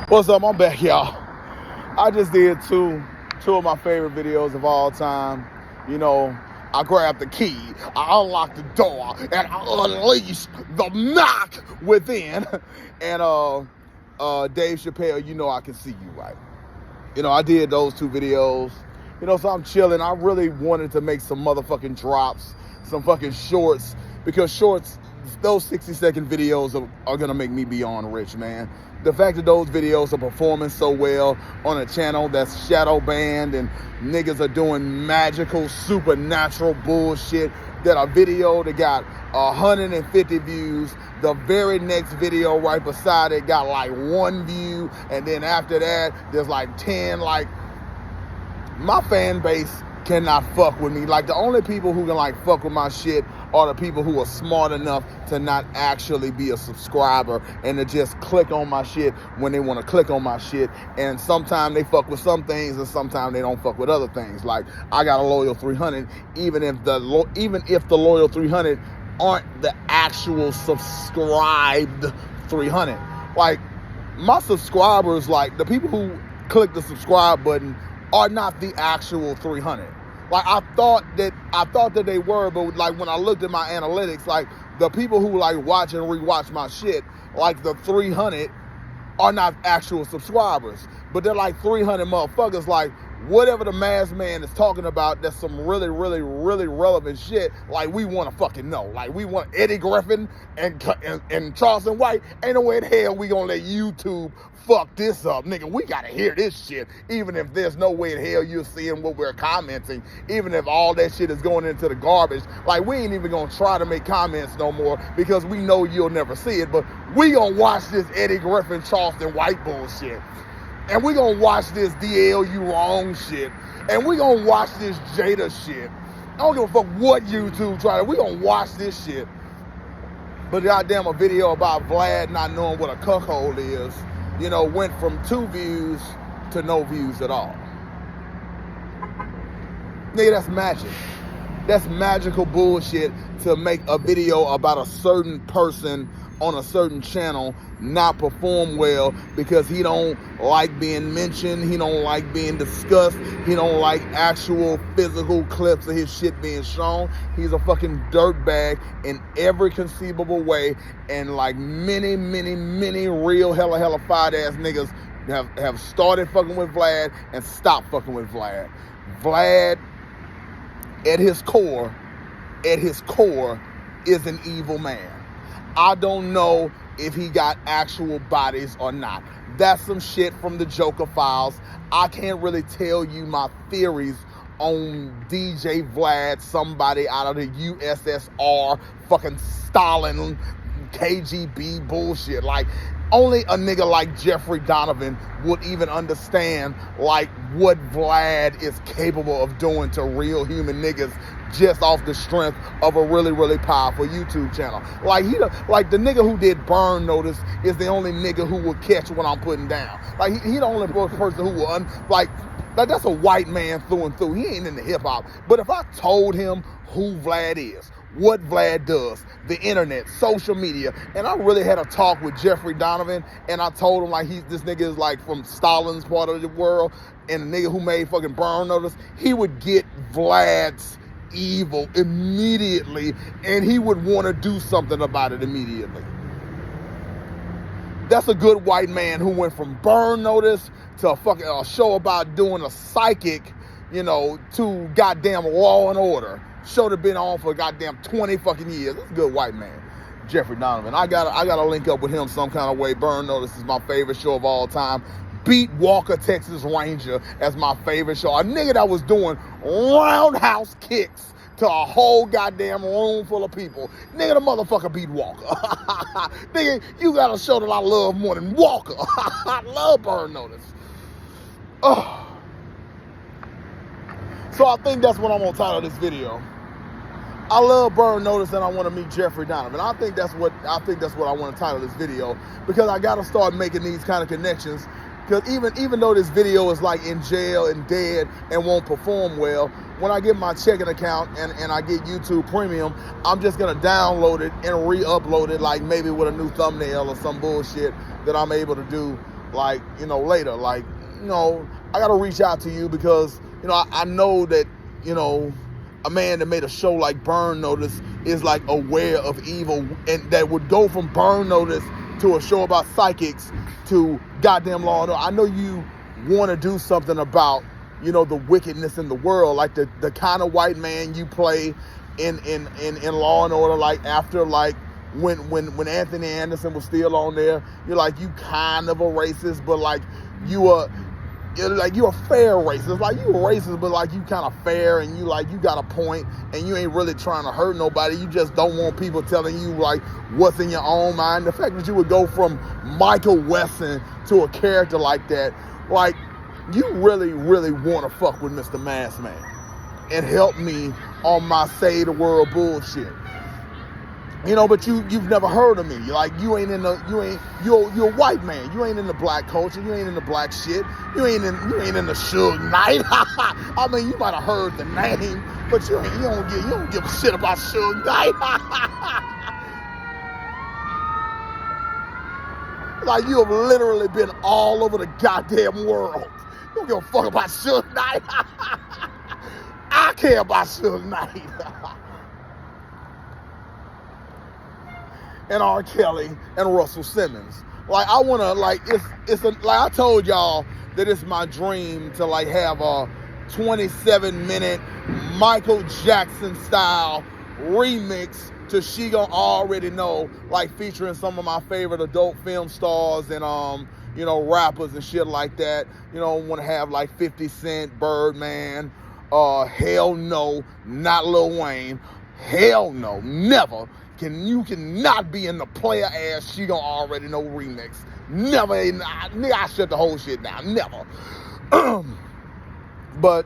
What's up? I'm back, y'all. I just did two of my favorite videos of all time. You know, I grabbed the key, I unlocked the door, and I unleashed the knock within. And Dave Chappelle, you know I can see you, right? You know, I did those two videos. You know, so I'm chilling. I really wanted to make some motherfucking drops, some fucking shorts, because shorts, those 60-second videos are gonna make me beyond rich, man. The fact that those videos are performing so well on a channel that's shadow banned and niggas are doing magical, supernatural bullshit, that a video that got 150 views, the very next video right beside it got like 1 view, and then after that, there's like 10, like, my fan base cannot fuck with me. Like, the only people who can like fuck with my shit are the people who are smart enough to not actually be a subscriber and to just click on my shit when they want to click on my shit. And sometimes they fuck with some things and sometimes they don't fuck with other things. Like, I got a loyal 300, even if the loyal 300 aren't the actual subscribed 300. Like, my subscribers, like the people who click the subscribe button, are not the actual 300. Like, I thought that they were, but like when I looked at my analytics, like the people who like watch and rewatch my shit, like the 300 are not actual subscribers, but they're like 300 motherfuckers. Like, whatever the masked man is talking about, that's some really, really, really relevant shit. Like, we want to fucking know. Like, we want Eddie Griffin and Charleston White. Ain't no way in hell we gonna let YouTube fuck this up, nigga. We gotta hear this shit, even if there's no way in hell you're seeing what we're commenting, even if all that shit is going into the garbage. Like, we ain't even gonna try to make comments no more because we know you'll never see it, but we gonna watch this Eddie Griffin, Charleston White bullshit. And we gonna watch this DL you wrong shit. And we gonna watch this Jada shit. I don't give a fuck what YouTube try to. We gonna watch this shit. But goddamn, a video about Vlad not knowing what a cuckold is, you know, went from 2 views to no views at all. Nigga, that's magic. That's magical bullshit to make a video about a certain person on a certain channel not perform well because he don't like being mentioned, he don't like being discussed, he don't like actual physical clips of his shit being shown. He's a fucking dirtbag in every conceivable way, and like many, many, many real hella fine ass niggas have started fucking with Vlad and stopped fucking with Vlad. Vlad, at his core, is an evil man. I don't know if he got actual bodies or not. That's some shit from the Joker files. I can't really tell you my theories on DJ Vlad, somebody out of the USSR, fucking Stalin, KGB bullshit. Like, only a nigga like Jeffrey Donovan would even understand like what Vlad is capable of doing to real human niggas just off the strength of a really, really powerful YouTube channel. Like, like the nigga who did Burn Notice is the only nigga who will catch what I'm putting down. Like, he the only person who will, like that's a white man through and through. He ain't into hip hop. But if I told him who Vlad is, what Vlad does, the internet, social media, and I really had a talk with Jeffrey Donovan, and I told him like this nigga is like from Stalin's part of the world, and the nigga who made fucking Burn Notice, he would get Vlad's evil immediately, and he would want to do something about it immediately. That's a good white man who went from Burn Notice to a show about doing a psychic, you know, to goddamn Law and Order. Show that been on for goddamn 20 fucking years. That's a good white man, Jeffrey Donovan. I gotta link up with him some kind of way. Burn Notice is my favorite show of all time. Beat Walker, Texas Ranger as my favorite show. A nigga that was doing roundhouse kicks to a whole goddamn room full of people. Nigga, the motherfucker beat Walker. Nigga, you got a show that I love more than Walker. I love Burn Notice. Oh. So I think that's what I'm gonna title this video. I love Burn Notice and I want to meet Jeffrey Donovan. I think that's what I want to title this video, because I got to start making these kind of connections. Because even though this video is like in jail and dead and won't perform well, when I get my checking account and I get YouTube Premium, I'm just gonna download it and re-upload it, like maybe with a new thumbnail or some bullshit that I'm able to do like, you know, later. Like, you know, I got to reach out to you because, you know, I know that, you know, a man that made a show like Burn Notice is like aware of evil, and that would go from Burn Notice to a show about psychics to goddamn Law and Order. I know you want to do something about, you know, the wickedness in the world, like the kind of white man you play in Law and Order, like after like when Anthony Anderson was still on there. You're like, you kind of a racist, but like you're a fair racist. Like you a racist, but like you kind of fair, and you like you got a point, and you ain't really trying to hurt nobody. You just don't want people telling you like what's in your own mind. The fact that you would go from Michael Wesson to a character like that, like you really, really want to fuck with Mr. Mask Man and help me on my save the world bullshit. You know, but you've never heard of me. You're a white man. You ain't in the black culture. You ain't in the black shit. You ain't in the Suge Knight. I mean, you might have heard the name, but you don't give a shit about Suge Knight. Like you have literally been all over the goddamn world. You don't give a fuck about Suge Knight. I care about Suge Knight. And R. Kelly and Russell Simmons. Like I wanna like like I told y'all that it's my dream to like have a 27-minute Michael Jackson style remix to She Gon' Already Know, like featuring some of my favorite adult film stars and you know, rappers and shit like that. You know, want to have like 50 Cent, Birdman, hell no, not Lil Wayne, hell no, never. You cannot be in the player ass She Gon' Already Know remix. Never. Nigga, I shut the whole shit down. Never. But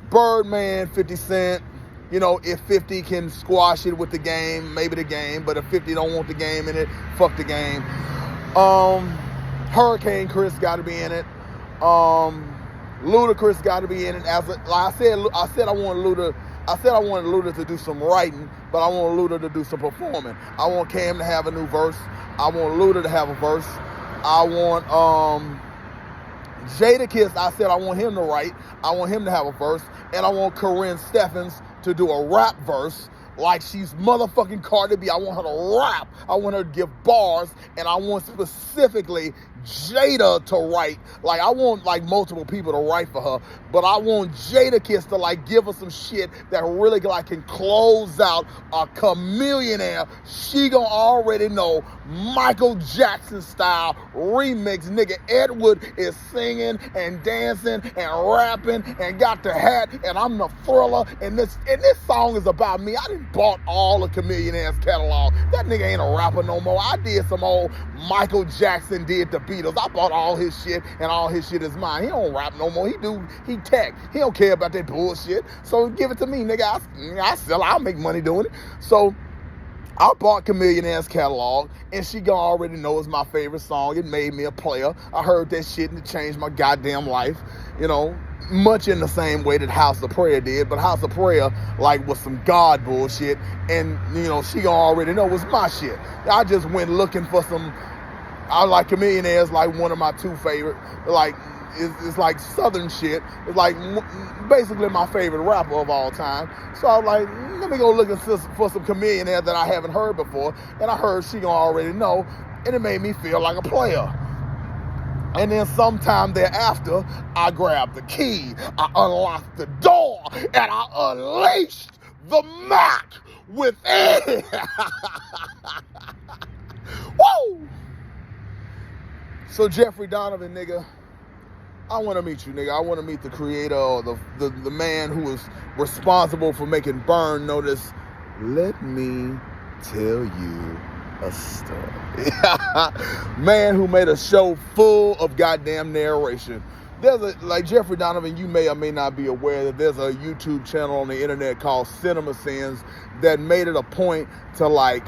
Birdman, 50 Cent, you know, if 50 can squash it with the game, maybe the game. But if 50 don't want the game in it, fuck the game. Hurricane Chris got to be in it. Ludacris got to be in it. I said I wanted Luda to do some writing, but I want Luda to do some performing. I want Cam to have a new verse. I want Luda to have a verse. I want Jadakiss, I said I want him to write. I want him to have a verse. And I want Corinne Steffens to do a rap verse like she's motherfucking Cardi B. I want her to rap. I want her to give bars. And I want specifically Jada to write. Like, I want, like, multiple people to write for her. But I want Jadakiss to, like, give her some shit that really, like, can close out a Chameleonaire. She gon' already know Michael Jackson style remix. Nigga, Edward is singing and dancing and rapping and got the hat, and I'm the Thriller. And this song is about me. I done bought all of Chameleonaire's catalog. That nigga ain't a rapper no more. I did some old Michael Jackson did the Beatles. I bought all his shit, and all his shit is mine. He don't rap no more. He tech. He don't care about that bullshit. So give it to me, nigga. I sell. I'll make money doing it. So I bought Chameleonaire's catalog, and She Gon' Already Know is my favorite song. It made me a player. I heard that shit, and it changed my goddamn life. You know, much in the same way that House of Prayer did, but House of Prayer, like, was some God bullshit, and, you know, She Gon' Already Know was my shit. I just went looking for some. I like Chameleonaire's like one of my two favorite. Like, it's like Southern shit. It's like basically my favorite rapper of all time. So I was like, let me go looking for some Chameleonaire that I haven't heard before. And I heard She Gon' Already Know, and it made me feel like a player. And then sometime thereafter, I grabbed the key, I unlocked the door, and I unleashed the Mac within. Woo! So Jeffrey Donovan, nigga, I want to meet you, nigga. I want to meet the creator or the man who is responsible for making Burn Notice. Let me tell you a story. Man who made a show full of goddamn narration. There's like Jeffrey Donovan, you may or may not be aware that there's a YouTube channel on the internet called Cinema Sins that made it a point to, like,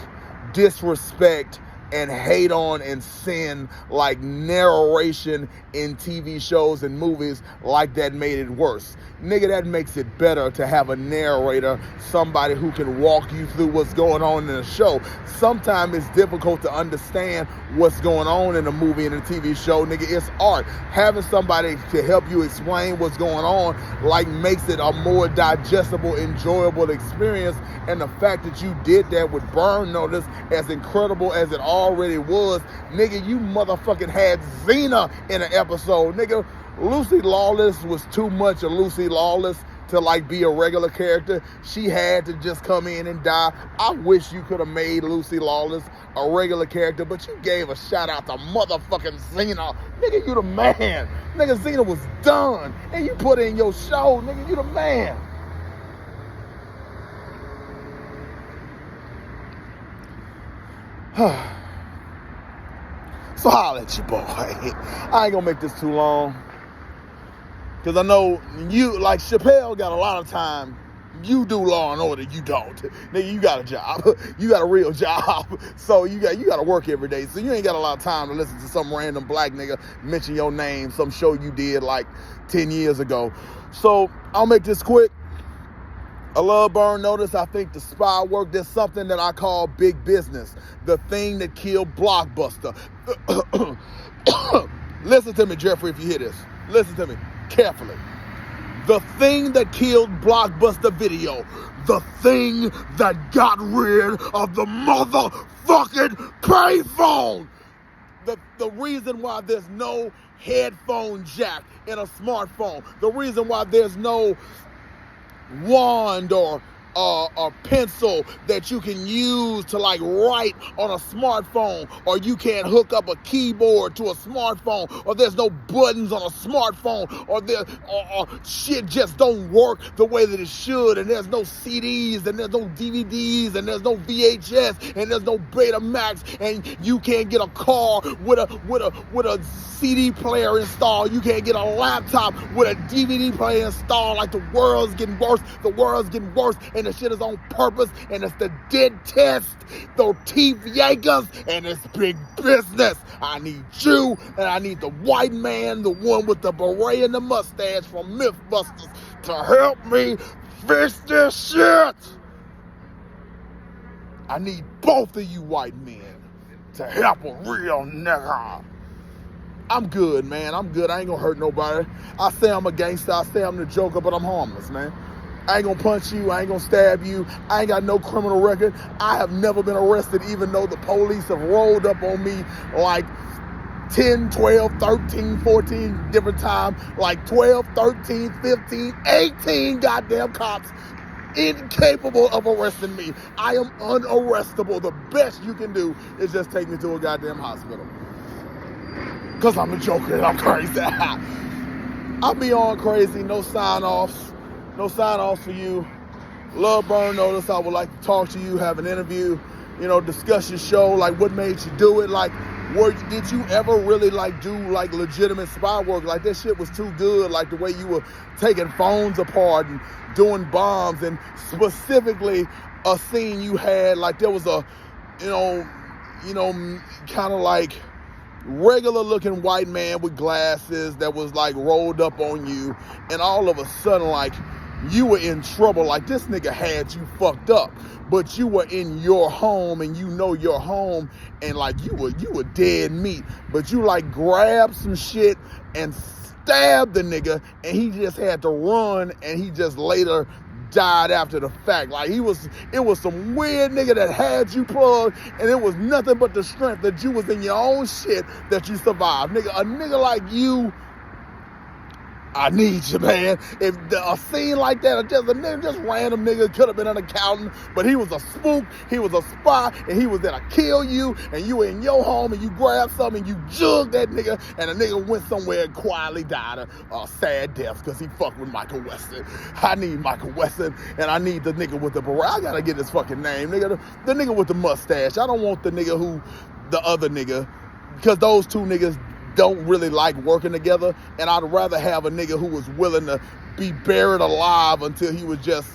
disrespect and hate on and send like narration in TV shows and movies like that made it worse. Nigga, that makes it better to have a narrator, somebody who can walk you through what's going on in a show. Sometimes it's difficult to understand what's going on in a movie and a TV show. Nigga, it's art. Having somebody to help you explain what's going on like makes it a more digestible, enjoyable experience. And the fact that you did that with Burn Notice, as incredible as it already was, nigga, you motherfucking had Xena in an episode. Nigga, Lucy Lawless was too much of Lucy Lawless to like be a regular character. She had to just come in and die. I wish you could have made Lucy Lawless a regular character, but you gave a shout out to motherfucking Xena. Nigga, you the man. Nigga, Xena was done. And you put in your show, nigga, you the man. So holla at your boy. I ain't gonna make this too long, because I know you, like Chappelle got a lot of time. You do Law and Order, you don't. Nigga, you got a job. You got a real job. So you got to work every day. So you ain't got a lot of time to listen to some random black nigga mention your name, some show you did like 10 years ago. So I'll make this quick. I love Burn Notice. I think the spy work, there's something that I call big business. The thing that killed Blockbuster. Listen to me, Jeffrey, if you hear this. Listen to me carefully. The thing that killed Blockbuster Video. The thing that got rid of the motherfucking payphone. The reason why there's no headphone jack in a smartphone. The reason why there's no wand or pencil that you can use to like write on a smartphone, or you can't hook up a keyboard to a smartphone, or there's no buttons on a smartphone, or shit just don't work the way that it should, and there's no CDs, and there's no DVDs, and there's no VHS, and there's no Betamax, and you can't get a car with a CD player installed. You can't get a laptop with a DVD player installed. Like, the world's getting worse. The world's getting worse. And the shit is on purpose. And it's the dentist, the teeth yankers, and it's big business. I need you, and I need the white man, the one with the beret and the mustache from Mythbusters, to help me fix this shit. I need both of you white men to help a real nigga. I'm good, man. I'm good. I ain't gonna hurt nobody. I say I'm a gangster. I say I'm the Joker, but I'm harmless, man. I ain't gonna punch you. I ain't gonna stab you. I ain't got no criminal record. I have never been arrested, even though the police have rolled up on me like 10, 12, 13, 14 different times. Like 12, 13, 15, 18 goddamn cops incapable of arresting me. I am unarrestable. The best you can do is just take me to a goddamn hospital. Because I'm a Joker and I'm crazy. I'll be on crazy. No sign-offs. No sign-offs for you. Love Burn Notice. I would like to talk to you, have an interview, discuss your show. Like, what made you do it? Like, did you ever really do legitimate spy work? Like, that shit was too good. Like, the way you were taking phones apart and doing bombs, and specifically a scene you had, like, there was a, kind of like regular looking white man with glasses that was like rolled up on you, and all of a sudden, like, you were in trouble. Like, this nigga had you fucked up, but you were in your home, and your home, and like you were dead meat, but you like grabbed some shit and stabbed the nigga, and he just had to run, and he just later died after the fact. Like, it was some weird nigga that had you plugged, and it was nothing but the strength that you was in your own shit that you survived. Nigga, a nigga like you, I need you, man. If a scene like that, just random nigga, could have been an accountant, but he was a spook, he was a spy, and he was there to kill you, and you were in your home, and you grabbed something, and you jugged that nigga, and the nigga went somewhere and quietly died a sad death because he fucked with Michael Weston. I need Michael Weston, and I need the nigga with the beret. I gotta get his fucking name, nigga. The nigga with the mustache. I don't want the other nigga, because those two niggas don't really like working together, and I'd rather have a nigga who was willing to be buried alive until he was just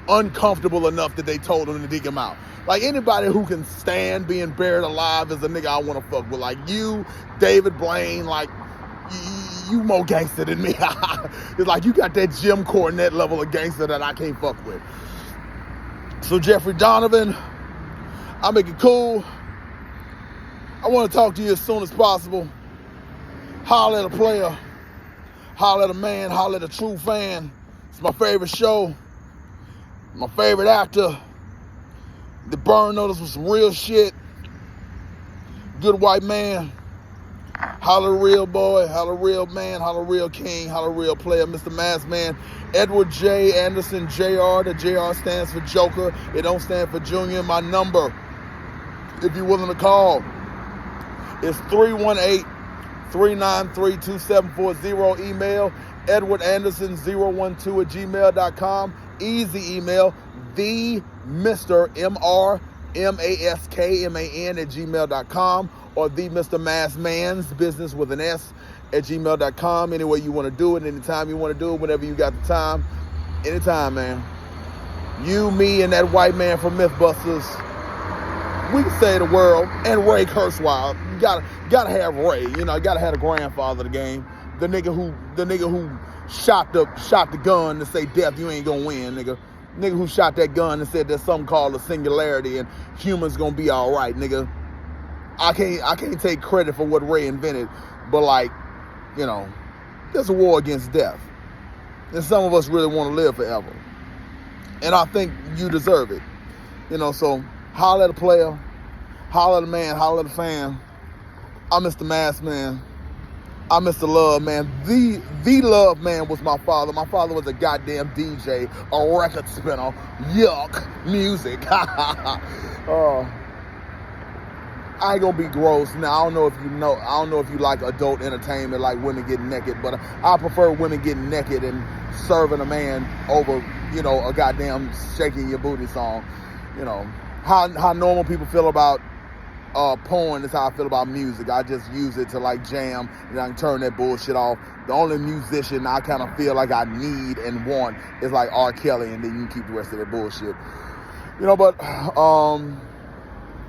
uncomfortable enough that they told him to dig him out. Like, anybody who can stand being buried alive is a nigga I want to fuck with. Like, you, David Blaine, like, you more gangster than me. It's like you got that Jim Cornette level of gangster that I can't fuck with. So Jeffrey Donovan, I'll make it cool. I want to talk to you as soon as possible. Holler at a player, holler at a man, holler at a true fan. It's my favorite show, my favorite actor. The Burn Notice was some real shit. Good white man. Holler real boy, holler real man, holler real king, holler real player, Mr. Masked Man. Edward J. Anderson, Jr. The JR stands for Joker. It don't stand for Junior. My number, if you're willing to call, is 318-393-2740. Email edwardanderson012@gmail.com. Easy email, the Mr. MrMaskman@gmail.com, or the Mr. Masked Man's business with an S @gmail.com. Any way you want to do it, anytime you want to do it, whenever you got the time, anytime, man. You, me, and that white man from Mythbusters, we can save the world. And Ray Kurzweil, you gotta have Ray. You know, you gotta have the grandfather of the game, the nigga who shot the gun to say, "Death, you ain't gonna win, nigga." Nigga who shot that gun and said there's something called a singularity and humans gonna be all right, nigga. I can't take credit for what Ray invented, but, like, you know, there's a war against death, and some of us really want to live forever, and I think you deserve it, you know. So holler at a player, holler at a man, holler at a fan. I'm Mr. Masked Man. I'm Mr. Love Man. The Love Man was my father. My father was a goddamn DJ, a record spinner. Yuck, music. I ain't gonna be gross. Now, I don't know if you like adult entertainment, like women getting naked, but I prefer women getting naked and serving a man over, you know, a goddamn shaking your booty song. You know, how normal people feel about porn is how I feel about music. I just use it to, like, jam, and I can turn that bullshit off. The only musician I kind of feel like I need and want is like R. Kelly, and then you can keep the rest of that bullshit. You know, but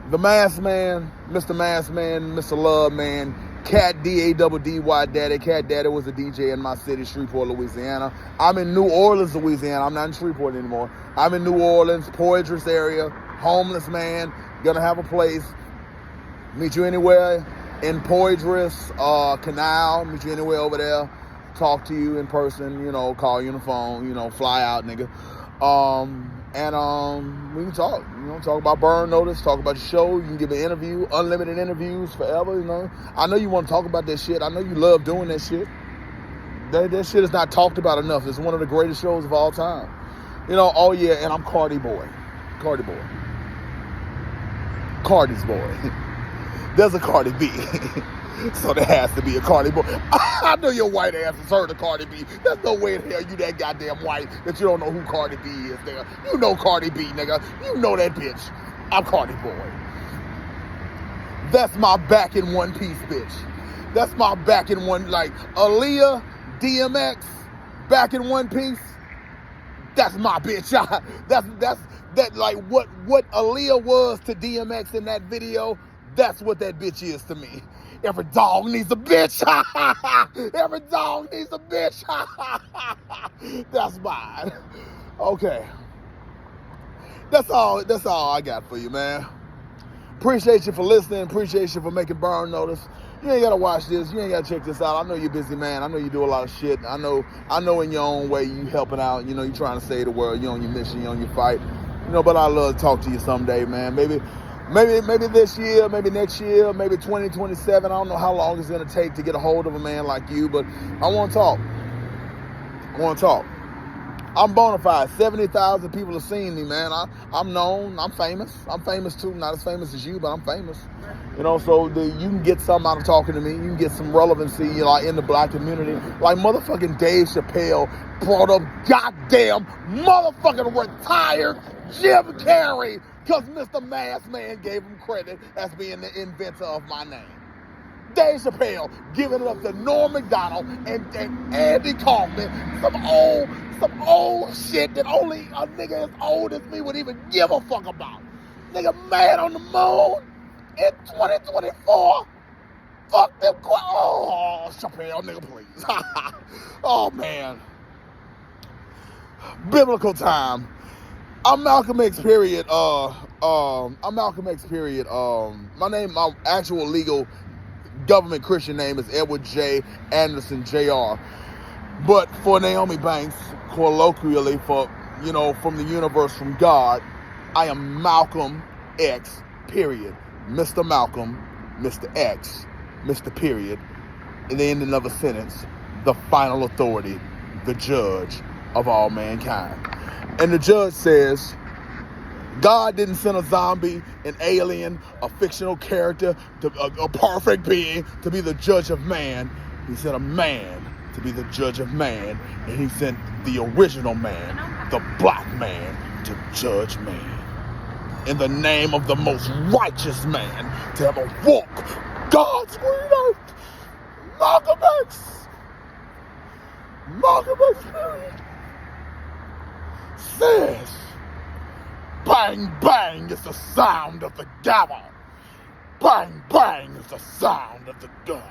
the Masked Man, Mr. Masked Man, Mr. Love Man, Cat D-A-D-D-Y Daddy. Cat Daddy was a DJ in my city, Shreveport, Louisiana. I'm in New Orleans, Louisiana. I'm not in Shreveport anymore. I'm in New Orleans, Poitras area, homeless man, gonna have a place. Meet you anywhere in Poitras, Canal, meet you anywhere over there, talk to you in person, you know, call you on the phone, you know, fly out, nigga. And we can talk, you know, talk about Burn Notice, talk about your show. You can give an interview, unlimited interviews forever, you know. I know you want to talk about that shit. I know you love doing that shit. That shit is not talked about enough. It's one of the greatest shows of all time. You know, oh yeah, and I'm Cardi's boy. There's a Cardi B, so there has to be a Cardi boy. I know your white ass has heard of Cardi B. There's no way in hell you that goddamn white that you don't know who Cardi B is, nigga. You know Cardi B, nigga. You know that bitch. I'm Cardi boy. That's my back in one piece, bitch. That's my back in one, like, Aaliyah, DMX, back in one piece. That's my bitch. That's like what Aaliyah was to DMX in that video. That's what that bitch is to me. Every dog needs a bitch. Every dog needs a bitch. That's mine. Okay. That's all I got for you, man. Appreciate you for listening. Appreciate you for making Burn Notice. You ain't gotta watch this. You ain't gotta check this out. I know you're busy, man. I know you do a lot of shit. I know in your own way you helping out. You know, you trying to save the world. You on your mission. You on your fight. You know, but I love to talk to you someday, man. Maybe this year, maybe next year, maybe 2027. I don't know how long it's going to take to get a hold of a man like you, but I want to talk. I'm bona fide. 70,000 people have seen me, man. I'm known. I'm famous. I'm famous too. Not as famous as you, but I'm famous. You know, so you can get something out of talking to me. You can get some relevancy, you know, like in the black community. Like motherfucking Dave Chappelle brought up goddamn motherfucking retired Jim Carrey because Mr. Masked Man gave him credit as being the inventor of my name. Dave Chappelle giving it up to Norm Macdonald and Andy Kaufman, some old shit that only a nigga as old as me would even give a fuck about. Nigga, Man on the Moon in 2024. Fuck them. Oh, Chappelle, nigga, please. Oh, man. Biblical time. I'm Malcolm X, period. I'm Malcolm X, period. My actual legal government Christian name is Edward J. Anderson, Jr. But for Naomi Banks, colloquially, from the universe, from God, I am Malcolm X, period. Mr. Malcolm, Mr. X, Mr. Period. In the ending of a sentence, the final authority, the judge of all mankind. And the judge says, God didn't send a zombie, an alien, a fictional character, a perfect being to be the judge of man. He sent a man to be the judge of man. And he sent the original man, the black man, to judge man. In the name of the most righteous man to ever walk God's green earth. Malcolm X. Malcolm X, period. Says, bang, bang is the sound of the gavel. Bang, bang is the sound of the gun.